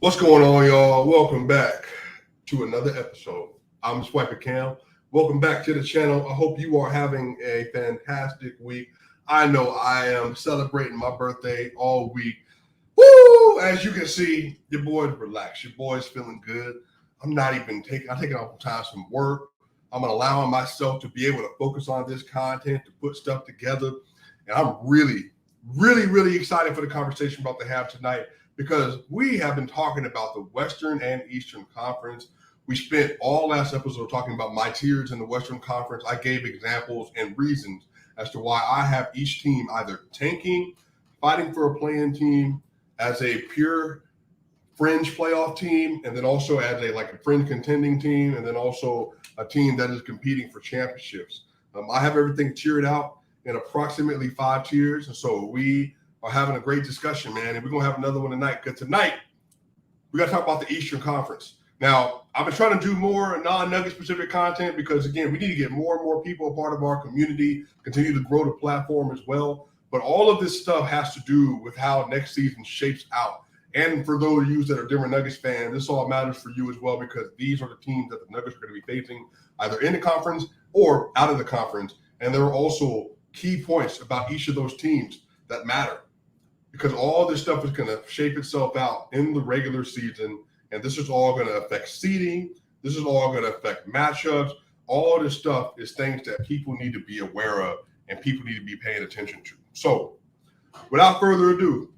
What's going on, y'all? Welcome back to another episode. I'm Swiper Cam. Welcome back to the channel. I hope you are having a fantastic week. I know I am celebrating my birthday all week. Woo! As you can see, your boy's relaxed. Your boy's feeling good. I'm taking off time from work. I'm allowing myself to be able to focus on this content, to put stuff together. And I'm really excited for the conversation we're about to have tonight, because we have been talking about the Western and Eastern Conference. We spent all last episode talking about my tiers in the Western Conference. I gave examples and reasons as to why I have each team either tanking, fighting for a play-in team, as a pure fringe playoff team, and then also as a fringe contending team, and then also a team that is competing for championships. I have everything tiered out in approximately 5 tiers, and so we are having a great discussion, man, and we're gonna have another one tonight, because tonight we got to talk about the Eastern Conference. Now, I've been trying to do more non-Nugget specific content because, again, we need to get more and more people a part of our community, continue to grow the platform as well. But all of this stuff has to do with how next season shapes out. And for those of you that are Denver Nuggets fans, this all matters for you as well, because these are the teams that the Nuggets are going to be facing either in the conference or out of the conference. And there are also key points about each of those teams that matter, because all this stuff is going to shape itself out in the regular season. And this is all going to affect seeding. This is all going to affect matchups. All this stuff is things that people need to be aware of and people need to be paying attention to. So without further ado,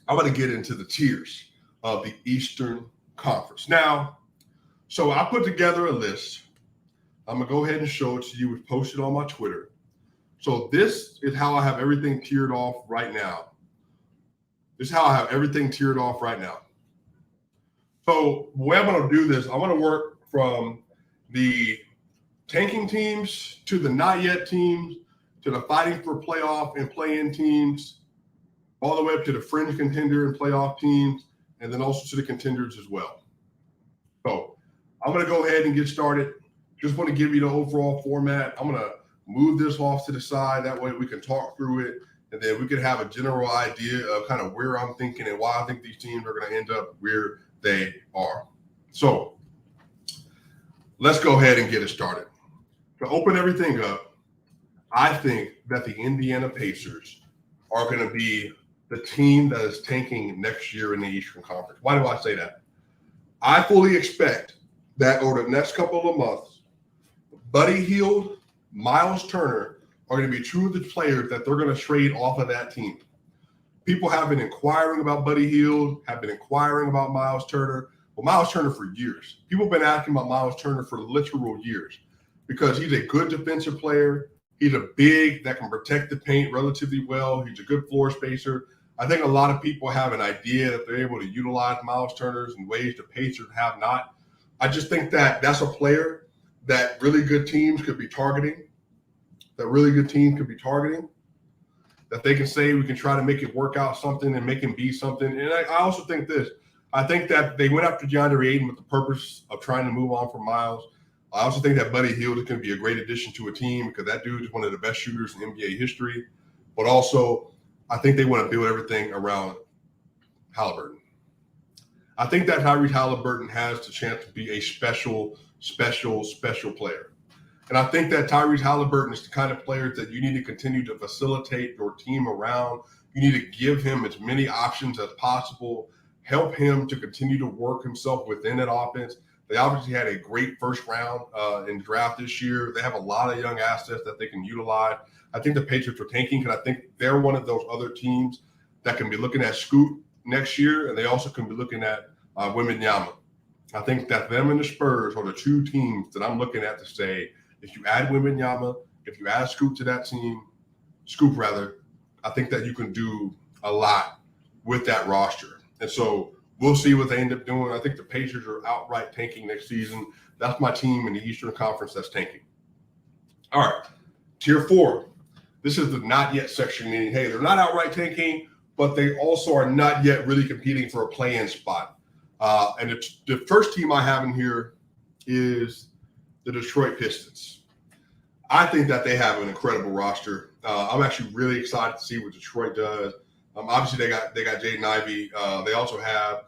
I'm going to get into the tiers of the Eastern Conference. Now, so I put together a list. I'm going to go ahead and show it to you. It's posted on my Twitter. So this is how I have everything tiered off right now. So the way I'm going to do this, I want to work from the tanking teams to the not yet teams to the fighting for playoff and play-in teams, all the way up to the fringe contender and playoff teams, and then also to the contenders as well. So I'm going to go ahead and get started. Just want to give you the overall format. I'm going to move this off to the side. That way we can talk through it, and then we can have a general idea of kind of where I'm thinking and why I think these teams are going to end up where they are. So let's go ahead and get it started. To open everything up, I think that the Indiana Pacers are going to be the team that is tanking next year in the Eastern Conference. Why do I say that? I fully expect that over the next couple of months, Buddy Hield, Miles Turner are going to be two of the players that they're going to trade off of that team. People have been inquiring about Buddy Hield, have been inquiring about Miles Turner. Well, Miles Turner for years. People have been asking about Miles Turner for literal years, because he's a good defensive player. He's a big that can protect the paint relatively well. He's a good floor spacer. I think a lot of people have an idea that they're able to utilize Miles Turner in ways the Pacers have not. I just think that that's a player that really good teams could be targeting, that they can say we can try to make it work out something and make him be something. And I also think this. I think that they went after DeAndre Ayton with the purpose of trying to move on from Miles. I also think that Buddy Hield is going to be a great addition to a team, because that dude is one of the best shooters in NBA history. But also, I think they want to build everything around Halliburton. I think that Tyrese Halliburton has the chance to be a special player. And I think that Tyrese Halliburton is the kind of player that you need to continue to facilitate your team around. You need to give him as many options as possible, help him to continue to work himself within that offense. They obviously had a great first round in draft this year. They have a lot of young assets that they can utilize. I think the Patriots are tanking because I think they're one of those other teams that can be looking at Scoot next year, and they also can be looking at Wembanyama. I think that them and the Spurs are the two teams that I'm looking at to say, if you add Wembanyama, if you add Scoop to that team, I think that you can do a lot with that roster. And so we'll see what they end up doing. I think the Pacers are outright tanking next season. That's my team in the Eastern Conference that's tanking. All right, tier 4. This is the not yet section, meaning, hey, they're not outright tanking, but they also are not yet really competing for a play-in spot. And the first team I have in here is the Detroit Pistons. I think that they have an incredible roster. I'm actually really excited to see what Detroit does. Obviously, they got Jaden Ivey. They also have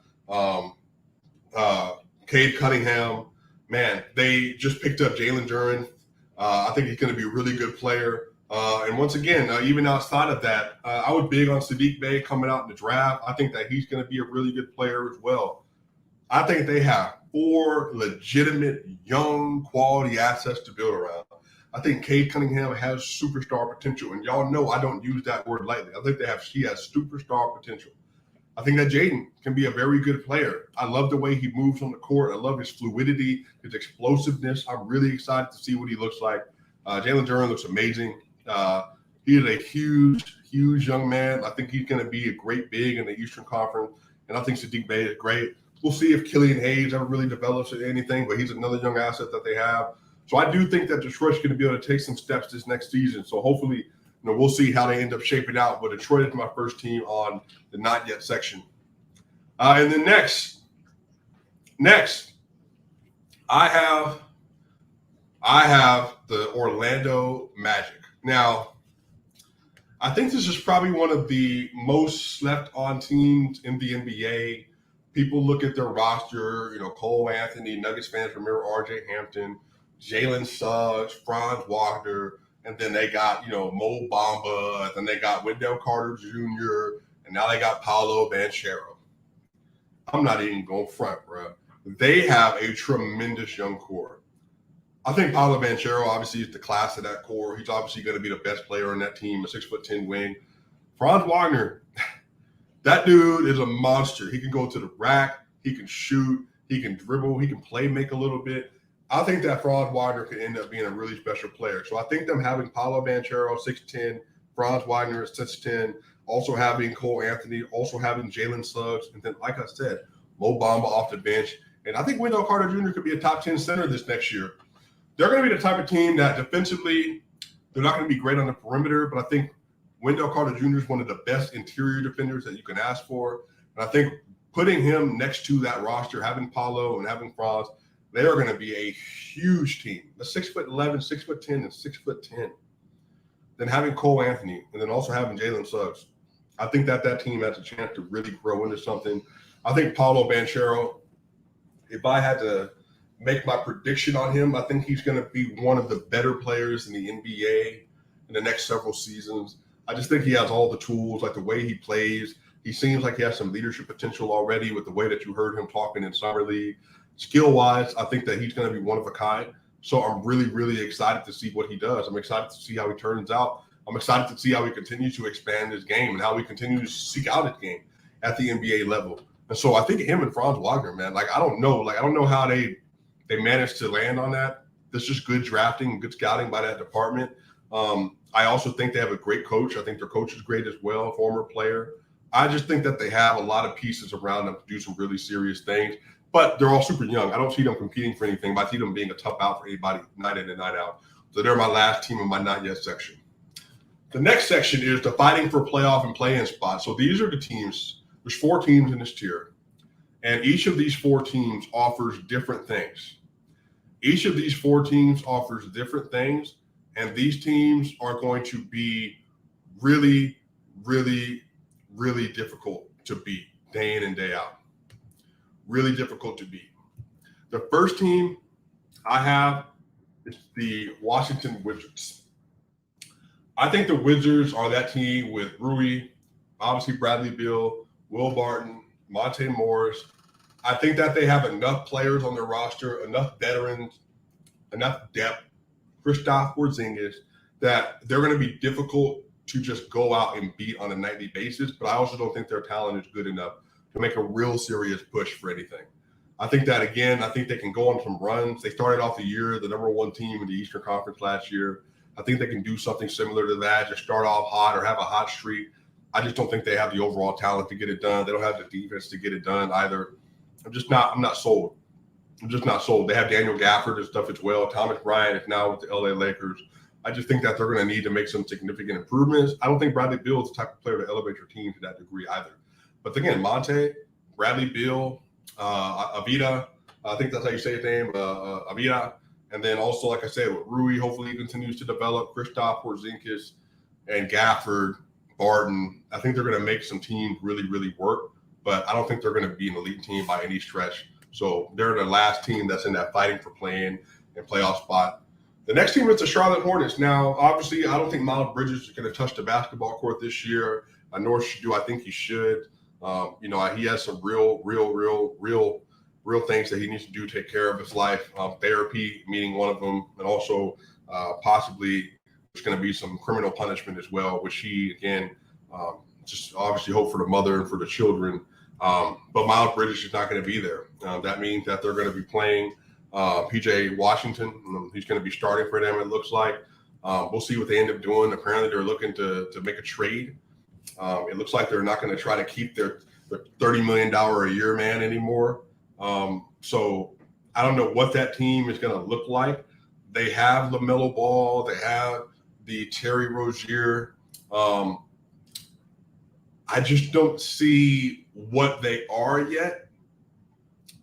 Cade Cunningham. Man, they just picked up Jalen Duren. I think he's going to be a really good player. And once again, even outside of that, I was big on Sadiq Bey coming out in the draft. I think that he's going to be a really good player as well. I think they have 4 legitimate, young, quality assets to build around. I think Cade Cunningham has superstar potential, and y'all know I don't use that word lightly. I think he has superstar potential. I think that Jaden can be a very good player. I love the way he moves on the court. I love his fluidity, his explosiveness. I'm really excited to see what he looks like. Jalen Duren looks amazing. He is a huge, huge young man. I think he's going to be a great big in the Eastern Conference, and I think Sadiq Bey is great. We'll see if Killian Hayes ever really develops or anything, but he's another young asset that they have. So I do think that Detroit's going to be able to take some steps this next season. So hopefully, we'll see how they end up shaping out. But Detroit is my first team on the not yet section. And then next, I have the Orlando Magic. Now, I think this is probably one of the most slept on teams in the NBA. People look at their roster, Cole Anthony, Nuggets fans remember RJ Hampton, Jalen Suggs, Franz Wagner, and then they got, Mo Bamba, and then they got Wendell Carter Jr., and now they got Paolo Banchero. I'm not even going front, bro. They have a tremendous young core. I think Paolo Banchero obviously is the class of that core. He's obviously going to be the best player on that team, a 6'10" wing. Franz Wagner, that dude is a monster. He can go to the rack. He can shoot. He can dribble. He can play make a little bit. I think that Franz Wagner could end up being a really special player. So I think them having Paolo Banchero, 6'10", Franz Wagner is 6'10", also having Cole Anthony, also having Jalen Suggs, and then, like I said, Mo Bamba off the bench. And I think Wendell Carter Jr. could be a top 10 center this next year. They're going to be the type of team that defensively, they're not going to be great on the perimeter, but I think Wendell Carter Jr. is one of the best interior defenders that you can ask for. And I think putting him next to that roster, having Paulo and having Franz, they are going to be a huge team. A 6'11", 6'10", and 6'10". Then having Cole Anthony, and then also having Jalen Suggs. I think that team has a chance to really grow into something. I think Paolo Banchero, if I had to make my prediction on him, I think he's going to be one of the better players in the NBA in the next several seasons. I just think he has all the tools, like the way he plays. He seems like he has some leadership potential already with the way that you heard him talking in Summer League. Skill-wise, I think that he's going to be one of a kind. So I'm really, really excited to see what he does. I'm excited to see how he turns out. I'm excited to see how he continues to expand his game and how he continues to seek out his game at the NBA level. And so I think him and Franz Wagner, man, I don't know how they managed to land on that. That's just good drafting and good scouting by that department. I also think they have a great coach. I think their coach is great as well, former player. I just think that they have a lot of pieces around them to do some really serious things. But they're all super young. I don't see them competing for anything, but I see them being a tough out for anybody night in and night out. So they're my last team in my not yet section. The next section is the fighting for playoff and play-in spots. So these are the teams. There's 4 teams in this tier. And each of these 4 teams offers different things. Each of these 4 teams offers different things. And these teams are going to be really, really, really difficult to beat day in and day out. Really difficult to beat. The first team I have is the Washington Wizards. I think the Wizards are that team with Rui, obviously Bradley Beal, Will Barton, Monte Morris. I think that they have enough players on their roster, enough veterans, enough depth, Kristaps Porzingis, that they're going to be difficult to just go out and beat on a nightly basis. But I also don't think their talent is good enough to make a real serious push for anything. I think that, again, I think they can go on some runs. They started off the year the number 1 team in the Eastern Conference last year. I think they can do something similar to that, just start off hot or have a hot streak. I just don't think they have the overall talent to get it done. They don't have the defense to get it done either. I'm not sold. I'm just not sold. They have Daniel Gafford and stuff as well. Thomas Bryant is now with the LA Lakers. I just think that they're going to need to make some significant improvements. I don't think Bradley Beal is the type of player to elevate your team to that degree either. But again, Monte, Bradley Beal, Avita, I think that's how you say his name, Avita. And then also, like I said, with Rui, hopefully he continues to develop. Kristaps Porzingis and Gafford, Barton. I think they're going to make some teams really, really work. but I don't think they're going to be an elite team by any stretch. So they're the last team that's in that fighting for playing and playoff spot. The next team is the Charlotte Hornets. Now, obviously, I don't think Miles Bridges is going to touch the basketball court this year. Nor do I think he should. He has some real things that he needs to do to take care of his life. Therapy, meaning one of them, and also possibly there's going to be some criminal punishment as well, which he, again, just obviously hope for the mother and for the children. But Miles Bridges is not going to be there. That means that they're going to be playing PJ Washington. He's going to be starting for them, it looks like. We'll see what they end up doing. Apparently, they're looking to make a trade. It looks like they're not going to try to keep their $30 million a year man anymore. So I don't know what that team is going to look like. They have LaMelo Ball. They have the Terry Rozier. I just don't see what they are yet.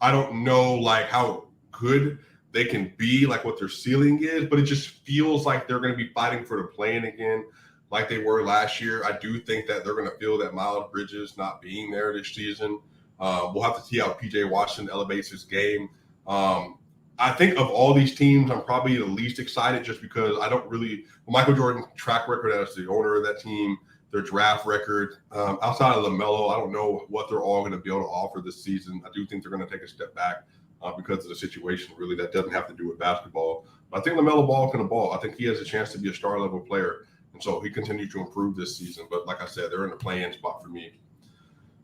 I don't know like how good they can be, like what their ceiling is, but it just feels like they're going to be fighting for the play-in again like they were last year. I do think that they're going to feel that Miles Bridges not being there this season. We'll have to see how PJ Washington elevates his game. I think of all these teams, I'm probably the least excited just because I don't really – Michael Jordan's track record as the owner of that team, their draft record, outside of LaMelo, I don't know what they're all going to be able to offer this season. I do think they're going to take a step back because of the situation, really, that doesn't have to do with basketball. But I think LaMelo Ball can ball. I think he has a chance to be a star-level player, and so he continues to improve this season. But like I said, they're in the play-in spot for me.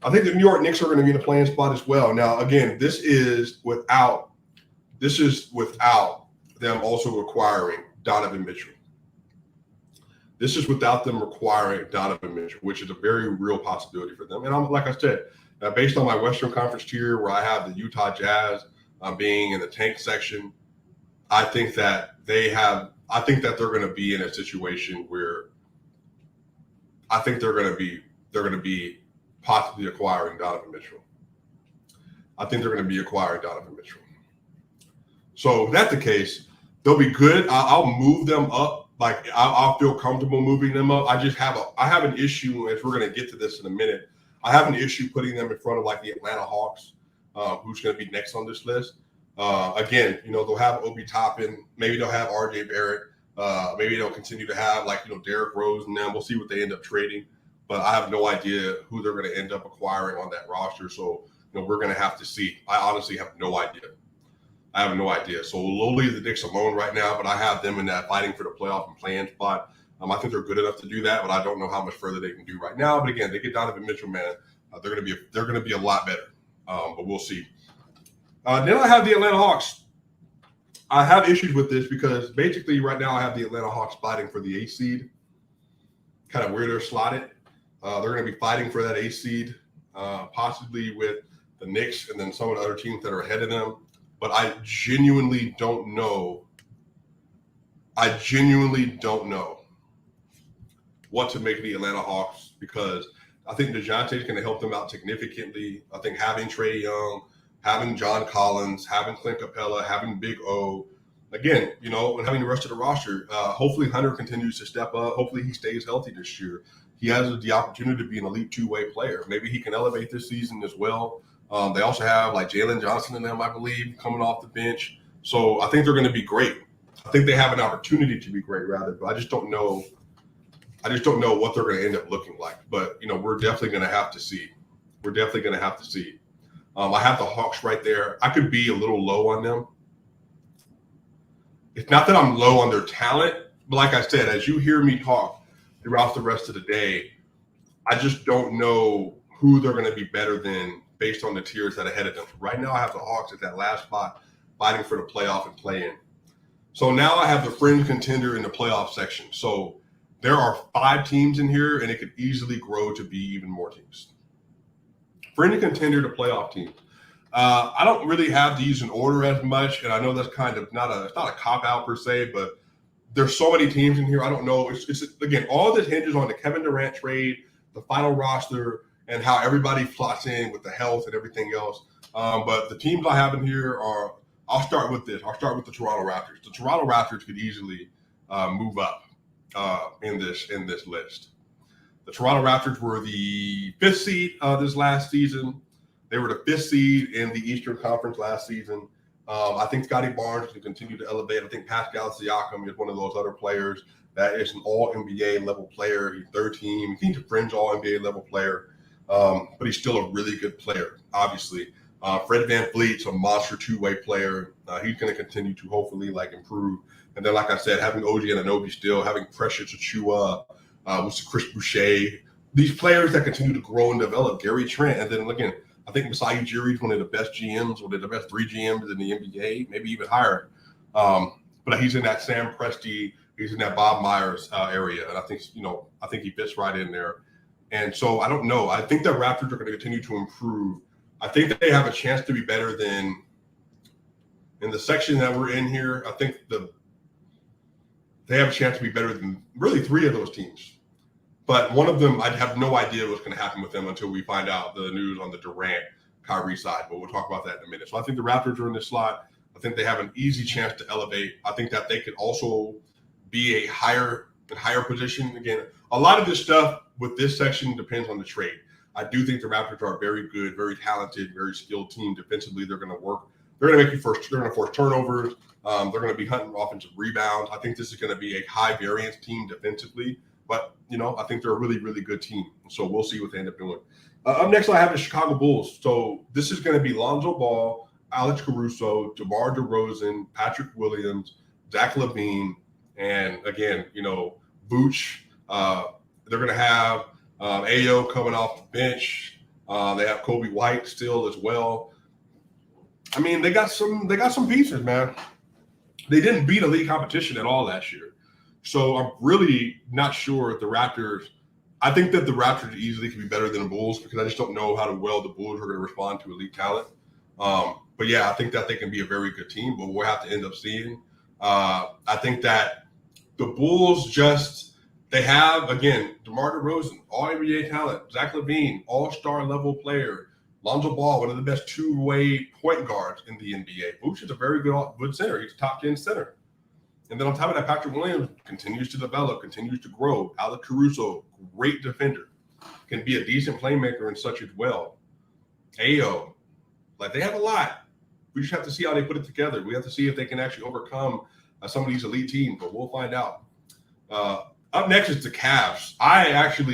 I think the New York Knicks are going to be in the play-in spot as well. Now, again, this is without them also acquiring Donovan Mitchell. This is without them requiring Donovan Mitchell, which is a very real possibility for them. And like I said, based on my Western Conference tier where I have the Utah Jazz being in the tank section, I think that they're going to be in a situation where I think they're going to be possibly acquiring Donovan Mitchell. I think they're going to be acquiring Donovan Mitchell. So if that's the case, they'll be good. I'll move them up. Like I'll feel comfortable moving them up. I have an issue, as we're going to get to this in a minute. I have an issue putting them in front of like the Atlanta Hawks, who's going to be next on this list. Again, they'll have Obi Toppin. Maybe they'll have RJ Barrett. Maybe they'll continue to have Derrick Rose and them. We'll see what they end up trading. But I have no idea who they're going to end up acquiring on that roster. So we're going to have to see. I honestly have no idea. So we'll leave the Knicks alone right now, but I have them in that fighting for the playoff and play-in spot. I think they're good enough to do that, but I don't know how much further they can do right now. But again, they get Donovan Mitchell, man. They're going to be a lot better. But we'll see. Then I have the Atlanta Hawks. I have issues with this because basically right now I have the Atlanta Hawks fighting for the 8th seed. Kind of where they're slotted. They're going to be fighting for that 8th seed, possibly with the Knicks and then some of the other teams that are ahead of them. But I genuinely don't know what to make of the Atlanta Hawks because I think DeJounte is going to help them out significantly. I think having Trae Young, having John Collins, having Clint Capella, having Big O, again, and having the rest of the roster, hopefully Hunter continues to step up. Hopefully he stays healthy this year. He has the opportunity to be an elite two-way player. Maybe he can elevate this season as well. They also have Jalen Johnson in them, I believe, coming off the bench. So I think they're going to be great. I think they have an opportunity to be great, rather. But I just don't know. What they're going to end up looking like. But we're definitely going to have to see. I have the Hawks right there. I could be a little low on them. It's not that I'm low on their talent, but like I said, as you hear me talk throughout the rest of the day, I just don't know who they're going to be better than based on the tiers that are ahead of them. Right now, I have the Hawks at that last spot, fighting for the playoff and play-in. So now I have the fringe contender in the playoff section. So there are 5 teams in here, and it could easily grow to be even more teams. Fringe contender to playoff team. I don't really have these in order as much, and I know that's kind of it's not a cop-out per se, but there's so many teams in here. I don't know. It's again, all this hinges on the Kevin Durant trade, the final roster, and how everybody slots in with the health and everything else. But the teams I have in here are, I'll start with this. I'll start with the Toronto Raptors. The Toronto Raptors could easily move up in this list. The Toronto Raptors were the 5th seed this last season. They were the 5th seed in the Eastern Conference last season. I think Scotty Barnes can continue to elevate. I think Pascal Siakam is one of those other players that is an all-NBA level player. He's 3rd team. He's a fringe all-NBA level player, but he's still a really good player, obviously. Fred VanVleet's a monster two-way player. He's going to continue to hopefully improve. And then, like I said, having OG Anunoby still, having Precious Achiuwa, with Chris Boucher, these players that continue to grow and develop. Gary Trent, and then again, I think Masai Ujiri is one of the best GMs, one of the best 3 GMs in the NBA, maybe even higher. But he's in that Sam Presti, he's in that Bob Myers area, and I think he fits right in there. And so I don't know. I think the Raptors are going to continue to improve. I think they have a chance to be better than in the section that we're in here. I think they have a chance to be better than really 3 of those teams. But one of them, I'd have no idea what's going to happen with them until we find out the news on the Durant Kyrie side. But we'll talk about that in a minute. So I think the Raptors are in this slot. I think they have an easy chance to elevate. I think that they could also be a higher position. Again, a lot of this stuff with this section depends on the trade. I do think the Raptors are a very good, very talented, very skilled team. Defensively, they're going to work. They're going to make you first. They're going to force turnovers. They're going to be hunting offensive rebounds. I think this is going to be a high variance team defensively. But, I think they're a really, really good team. So we'll see what they end up doing. Up next, I have the Chicago Bulls. So this is going to be Lonzo Ball, Alex Caruso, DeMar DeRozan, Patrick Williams, Zach LaVine, and again, Vooch. They're going to have Ayo coming off the bench. They have Kobe White still as well. I mean, they got some pieces, man. They didn't beat elite competition at all last year. So I'm really not sure if the Raptors – I think that the Raptors easily could be better than the Bulls because I just don't know how well the Bulls are going to respond to elite talent. But, yeah, I think that they can be a very good team, but we'll have to end up seeing. I think that the Bulls just – they have, again, DeMar DeRozan, all-NBA talent, Zach LaVine, all-star level player, Lonzo Ball, one of the best two-way point guards in the NBA. Vooch is a very good center. He's a top 10 center. And then on top of that, Patrick Williams continues to develop, continues to grow. Alex Caruso, great defender, can be a decent playmaker and such as well. Ayo, they have a lot. We just have to see how they put it together. We have to see if they can actually overcome some of these elite teams, but we'll find out. Up next is the Cavs. I think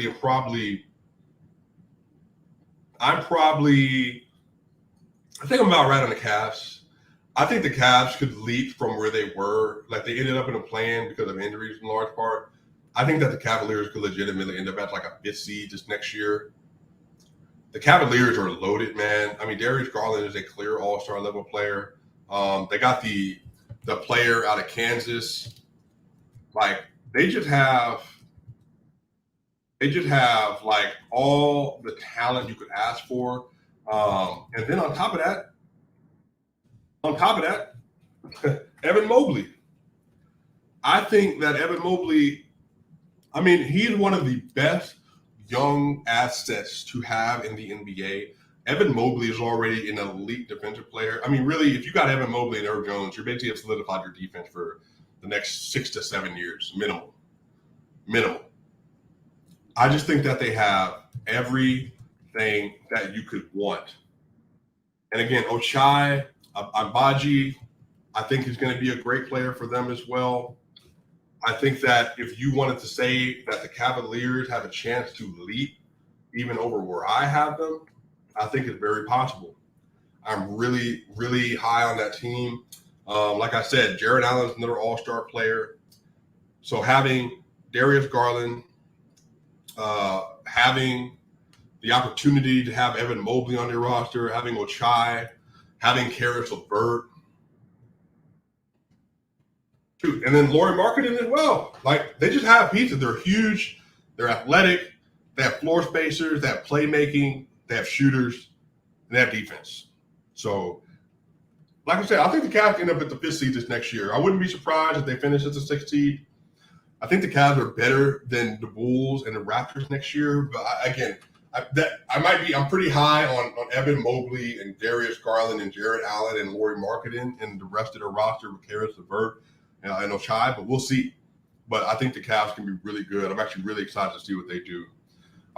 I'm about right on the Cavs. I think the Cavs could leap from where they were. They ended up in a play-in because of injuries in large part. I think that the Cavaliers could legitimately end up at a 5th seed this next year. The Cavaliers are loaded, man. I mean, Darius Garland is a clear all-star level player. They got the player out of Kansas. They just have all the talent you could ask for. And then on top of that, Evan Mobley. I think that Evan Mobley, he's one of the best young assets to have in the NBA. Evan Mobley is already an elite defensive player. Really, if you got Evan Mobley and Herb Jones, you're basically have solidified your defense for the next 6 to 7 years, minimal. I just think that they have everything that you could want. And again, Ochai, Agbaji, I think is going to be a great player for them as well. I think that if you wanted to say that the Cavaliers have a chance to leap even over where I have them, I think it's very possible. I'm really, really high on that team. Like I said, Jared Allen's another all-star player. So having Darius Garland, having the opportunity to have Evan Mobley on their roster, having Ochai, having Karis LeVert, and then Lauri Markkanen as well. They just have pieces. They're huge. They're athletic. They have floor spacers. They have playmaking. They have shooters. And they have defense. So, like I said, I think the Cavs end up at the 5th seed this next year. I wouldn't be surprised if they finish at the 6th seed. I think the Cavs are better than the Bulls and the Raptors next year. But I'm pretty high on Evan Mobley and Darius Garland and Jared Allen and Lauri Markkanen and the rest of the roster with Karis LeVert and Ochai, but we'll see. But I think the Cavs can be really good. I'm actually really excited to see what they do.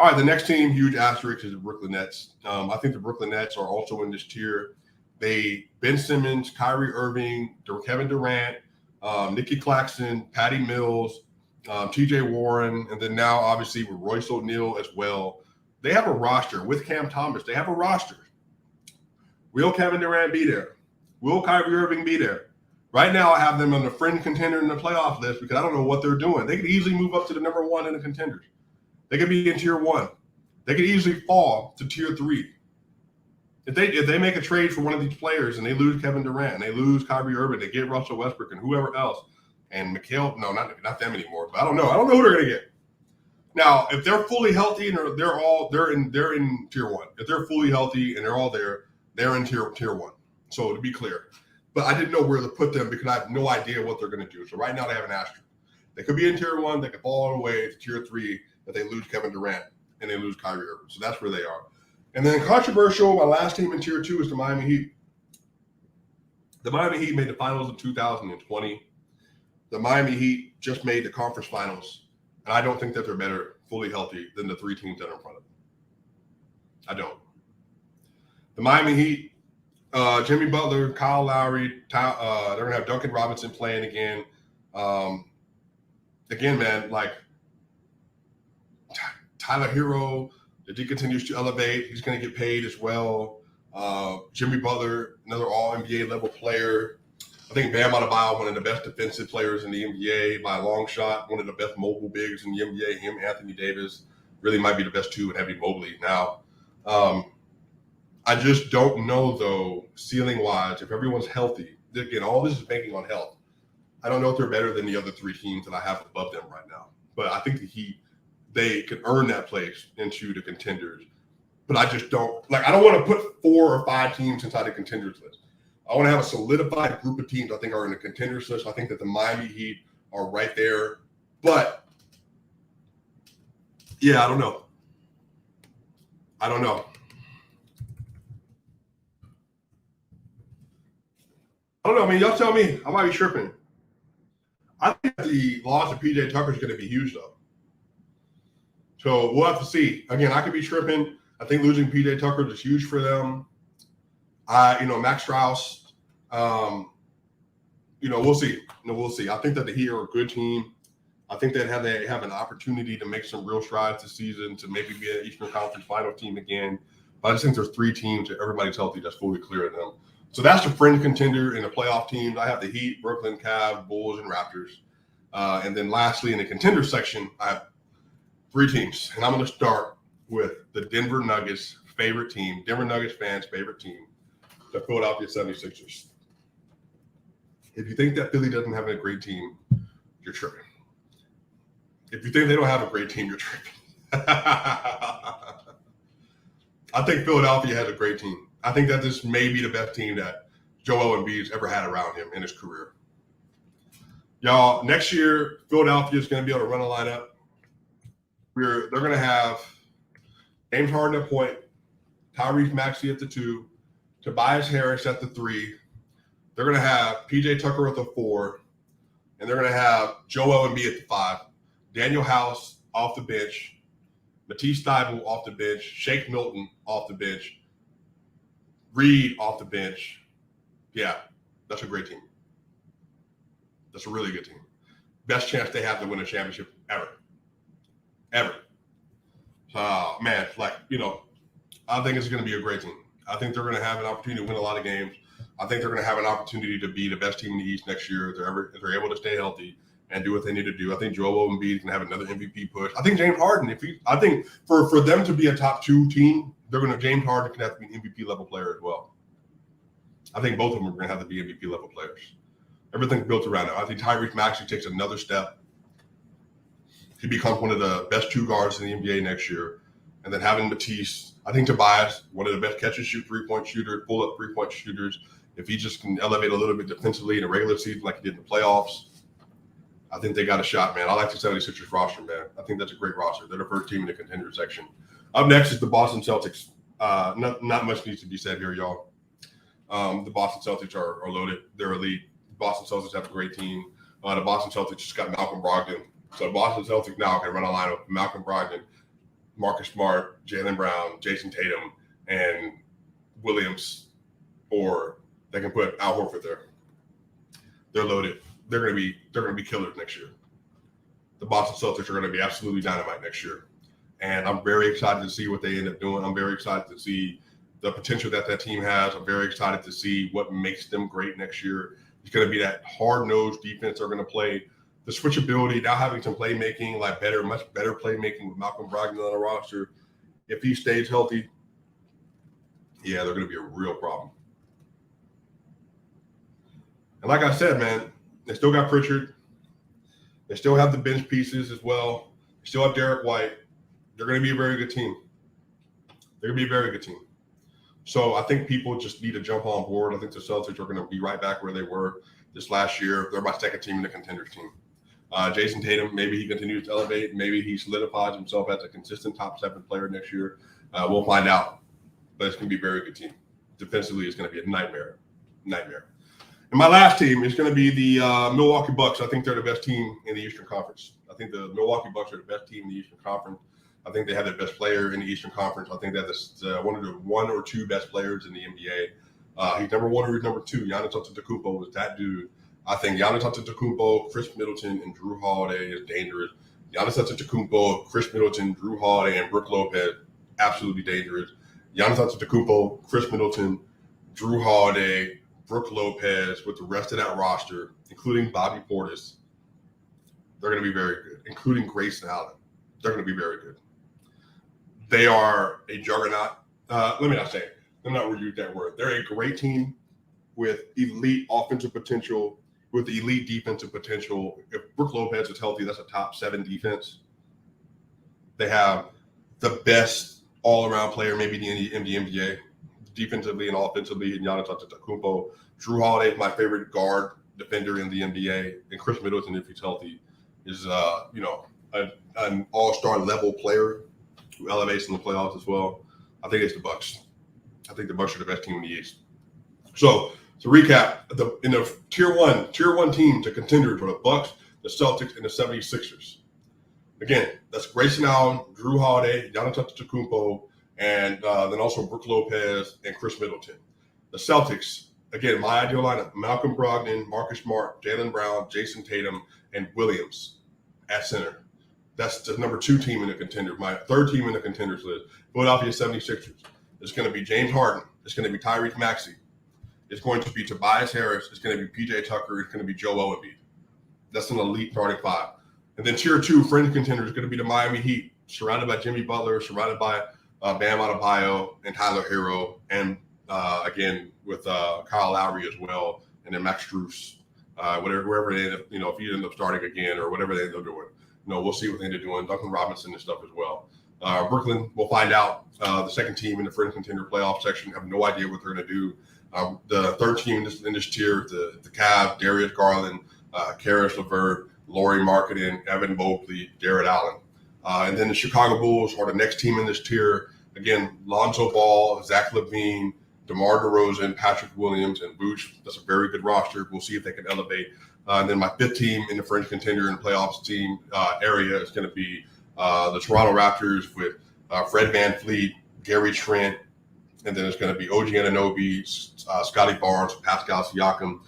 All right, the next team, huge asterisk, is the Brooklyn Nets. I think the Brooklyn Nets are also in this tier. Ben Simmons, Kyrie Irving, Kevin Durant, Nicky Claxton, Patty Mills, T.J. Warren, and then now obviously with Royce O'Neal as well. They have a roster with Cam Thomas. They have a roster. Will Kevin Durant be there? Will Kyrie Irving be there? Right now, I have them on the fringe contender in the playoff list because I don't know what they're doing. They could easily move up to the number one in the contenders. They could be in tier one. They could easily fall to tier three. If they make a trade for one of these players and they lose Kevin Durant and they lose Kyrie Irving, they get Russell Westbrook and whoever else, and not them anymore. But I don't know who they're gonna get. Now, if they're fully healthy and they're in tier one. If they're fully healthy and they're all there, they're in tier one. So to be clear, but I didn't know where to put them because I have no idea what they're going to do. So right now they have an asterisk. They could be in tier one. They could fall all the way to tier three if they lose Kevin Durant and they lose Kyrie Irving. So that's where they are. And then controversial, my last team in tier two is the Miami Heat. The Miami Heat made the finals in 2020. The Miami Heat just made the conference finals. And I don't think that they're better fully healthy than the three teams that are in front of them. I don't. The Miami Heat, Jimmy Butler, Kyle Lowry, they're going to have Duncan Robinson playing again. Again, man, like Tyler Hero, if he continues to elevate, he's going to get paid as well. Jimmy Butler, another all-NBA level player. I think Bam Adebayo, one of the best defensive players in the NBA by a long shot, one of the best mobile bigs in the NBA. Him, Anthony Davis, really might be the best two, and Evan Mobley now. I just don't know, though, ceiling-wise, if everyone's healthy. Again, all this is banking on health. I don't know if they're better than the other three teams that I have above them right now. But I think the Heat, they could earn that place into the contenders. But I just don't – I don't want to put 4 or 5 teams inside the contenders list. I want to have a solidified group of teams I think are in the contenders list. I think that the Miami Heat are right there. But, yeah, I don't know. I don't know. I mean, y'all tell me. I might be tripping. I think the loss of PJ Tucker is going to be huge, though. So we'll have to see. Again, I could be tripping. I think losing PJ Tucker is huge for them. Max Strauss. We'll see. We'll see. I think that the Heat are a good team. I think that they have an opportunity to make some real strides this season to maybe be an Eastern Conference final team again. But I just think there's 3 teams that everybody's healthy that's fully clear of them. So that's the fringe contender in the playoff teams. I have the Heat, Brooklyn, Cavs, Bulls, and Raptors. And then lastly, in the contender section, I have 3 teams. And I'm going to start with the Denver Nuggets' favorite team, Denver Nuggets fans' favorite team, the Philadelphia 76ers. If you think that Philly doesn't have a great team, you're tripping. If you think they don't have a great team, you're tripping. I think Philadelphia has a great team. I think that this may be the best team that Joel Embiid's ever had around him in his career. Y'all, next year, Philadelphia is going to be able to run a lineup. They're going to have James Harden at point, Tyrese Maxey at the 2, Tobias Harris at the 3. They're going to have PJ Tucker at the 4, and they're going to have Joel Embiid at the 5, Daniel House off the bench, Matisse Thybulle off the bench, Shake Milton off the bench, Reed off the bench. Yeah, that's a great team. That's a really good team. Best chance they have to win a championship ever. Ever. Man, I think it's going to be a great team. I think they're going to have an opportunity to win a lot of games. I think they're going to have an opportunity to be the best team in the East next year if they're able to stay healthy and do what they need to do. I think Joel Embiid can have another MVP push. I think James Harden, I think for them to be a top 2 team, James Harden can have to be an MVP level player as well. I think both of them are going to have to be MVP level players. Everything's built around it. I think Tyrese Maxey takes another step. He becomes one of the best 2 guards in the NBA next year. And then having Matisse, I think Tobias, one of the best catch-and-shoot 3-point shooter, pull-up 3-point shooters. If he just can elevate a little bit defensively in the regular season like he did in the playoffs, I think they got a shot, man. I like the 76ers roster, man. I think that's a great roster. They're the first team in the contender section. Up next is the Boston Celtics. Not much needs to be said here, y'all. The Boston Celtics are loaded. They're elite. The Boston Celtics have a great team. The Boston Celtics just got Malcolm Brogdon. So the Boston Celtics now can run a lineup. Malcolm Brogdon, Marcus Smart, Jaylen Brown, Jason Tatum, and Williams, or they can put Al Horford there. They're loaded. They're going to be killers next year. The Boston Celtics are going to be absolutely dynamite next year, and I'm very excited to see what they end up doing. I'm very excited to see the potential that team has. I'm very excited to see what makes them great next year. It's going to be that hard-nosed defense they're going to play. The switchability, now having some playmaking, like much better playmaking with Malcolm Brogdon on the roster. If he stays healthy, yeah, they're going to be a real problem. And like I said, man, they still got Pritchard. They still have the bench pieces as well. They still have Derek White. They're going to be a very good team. They're going to be a very good team. So I think people just need to jump on board. I think the Celtics are going to be right back where they were this last year. They're my second team in the contenders team. Jason Tatum, maybe he continues to elevate. Maybe he solidifies himself as a consistent top 7 player next year. We'll find out. But it's going to be a very good team. Defensively, it's going to be a nightmare. And my last team is going to be the Milwaukee Bucks. I think they're the best team in the Eastern Conference. I think the Milwaukee Bucks are the best team in the Eastern Conference. I think they have the best player in the Eastern Conference. I think they're one of the 1 or 2 best players in the NBA. He's number 1 or he's number 2. Giannis Antetokounmpo is that dude. I think Giannis Antetokounmpo, Chris Middleton, and Drew Holiday is dangerous. Giannis Antetokounmpo, Chris Middleton, Drew Holiday, and Brook Lopez, absolutely dangerous. Giannis Antetokounmpo, Chris Middleton, Drew Holiday, Brook Lopez, with the rest of that roster, including Bobby Portis, they're going to be very good, including Grayson Allen. They're going to be very good. They are a juggernaut. Let me not reuse that word. They're a great team with elite offensive potential, with elite defensive potential. If Brook Lopez is healthy, that's a top 7 defense. They have the best all-around player maybe in the NBA, defensively and offensively, in Giannis Antetokounmpo. Drew Holiday is my favorite guard defender in the NBA, and Chris Middleton, if he's healthy, is an all-star level player who elevates in the playoffs as well. I think it's the Bucks. I think the Bucks are the best team in the East. So to recap, in the tier one team, the contenders are the Bucks, the Celtics, and the 76ers. Again, that's Grayson Allen, Drew Holiday, Giannis Antetokounmpo, and then also Brook Lopez and Chris Middleton. The Celtics, again, my ideal lineup: Malcolm Brogdon, Marcus Smart, Jaylen Brown, Jason Tatum, and Williams at center. That's the number 2 team in the contender. My 3rd team in the contenders list, Philadelphia 76ers. It's going to be James Harden. It's going to be Tyrese Maxey. It's going to be Tobias Harris. It's going to be PJ Tucker. It's going to be Joel Embiid. That's an elite starting 5. And then tier 2 fringe contender is going to be the Miami Heat, surrounded by Jimmy Butler, surrounded by Bam Adebayo and Tyler Hero, and again with Kyle Lowry as well, and then Max Strus, wherever they end up, if he ends up starting again or whatever they end up doing. We'll see what they end up doing. Duncan Robinson and stuff as well. Brooklyn, we'll find out. The second team in the fringe contender playoff section, have no idea what they're going to do. The 3rd team in this tier, the Cavs, Darius Garland, Karis LeVert, Lauri Markkanen, Evan Mobley, Jarrett Allen. And then the Chicago Bulls are the next team in this tier. Again, Lonzo Ball, Zach LaVine, DeMar DeRozan, Patrick Williams, and Vooch. That's a very good roster. We'll see if they can elevate. And then my 5th team in the fringe contender and playoffs team area is going to be the Toronto Raptors with Fred VanVleet, Gary Trent, and then it's going to be OG Anunoby, Scotty Barnes, Pascal Siakam.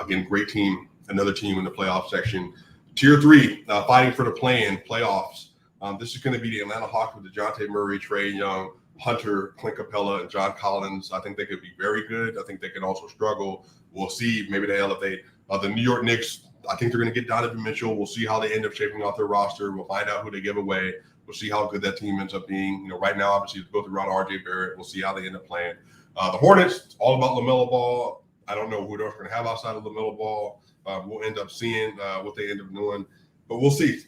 Again, great team. Another team in the playoff section. Tier 3, fighting for the play-in playoffs. This is going to be the Atlanta Hawks with DeJounte Murray, Trae Young, Hunter, Clint Capella, and John Collins. I think they could be very good. I think they can also struggle. We'll see. Maybe they elevate. The New York Knicks, I think they're going to get Donovan Mitchell. We'll see how they end up shaping out their roster. We'll find out who they give away. We'll see how good that team ends up being. Right now, obviously, it's built around RJ Barrett. We'll see how they end up playing. The Hornets, all about LaMelo Ball. I don't know who they're going to have outside of LaMelo Ball. We'll end up seeing what they end up doing. But we'll see.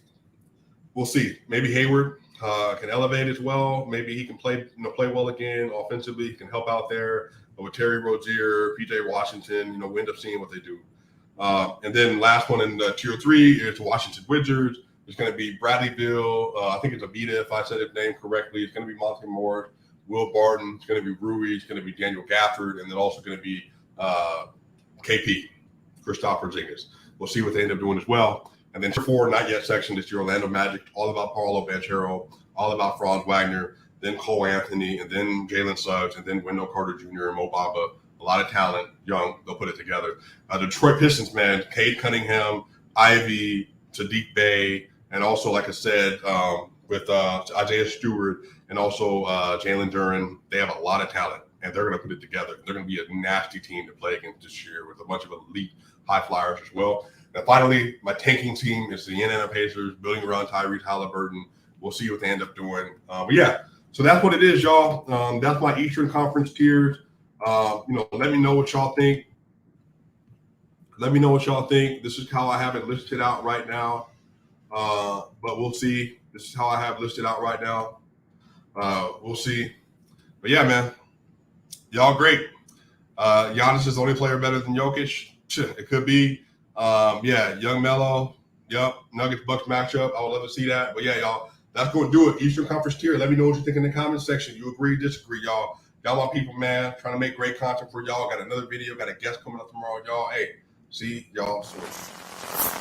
We'll see. Maybe Hayward can elevate as well. Maybe he can play well again offensively. He can help out there. But with Terry Rozier, PJ Washington, we end up seeing what they do. And then last one in tier 3 is the Washington Wizards. It's going to be Bradley Beal. I think it's Abita, if I said his name correctly. It's going to be Monty Morris, Will Barton. It's going to be Rui. It's going to be Daniel Gafford. And then also going to be KP, Kristaps Porzingis. We'll see what they end up doing as well. And then 4, not yet section, is your Orlando Magic, all about Paolo Banchero, all about Franz Wagner, then Cole Anthony, and then Jalen Suggs, and then Wendell Carter Jr. and Mo Bamba. A lot of talent, young, they'll put it together. Detroit Pistons, man, Cade Cunningham, Ivy, Sadiq Bey, and also, like I said, with Isaiah Stewart and also Jalen Duren, they have a lot of talent, and they're going to put it together. They're going to be a nasty team to play against this year with a bunch of elite high flyers as well. And finally, my tanking team is the Indiana Pacers, building around Tyrese Halliburton. We'll see what they end up doing. But yeah, so that's what it is, y'all. That's my Eastern Conference tiers. Let me know what y'all think. This is how I have it listed out right now. But we'll see. This is how I have it listed out right now. We'll see. But yeah, man, y'all great. Giannis is the only player better than Jokic. It could be. Young Melo. Yep. Nuggets Bucks matchup. I would love to see that. But yeah, y'all, that's going to do it. Eastern Conference tier. Let me know what you think in the comment section. You agree, disagree, y'all. Y'all my people, man. Trying to make great content for y'all. Got another video. Got a guest coming up tomorrow, y'all. Hey, see y'all soon.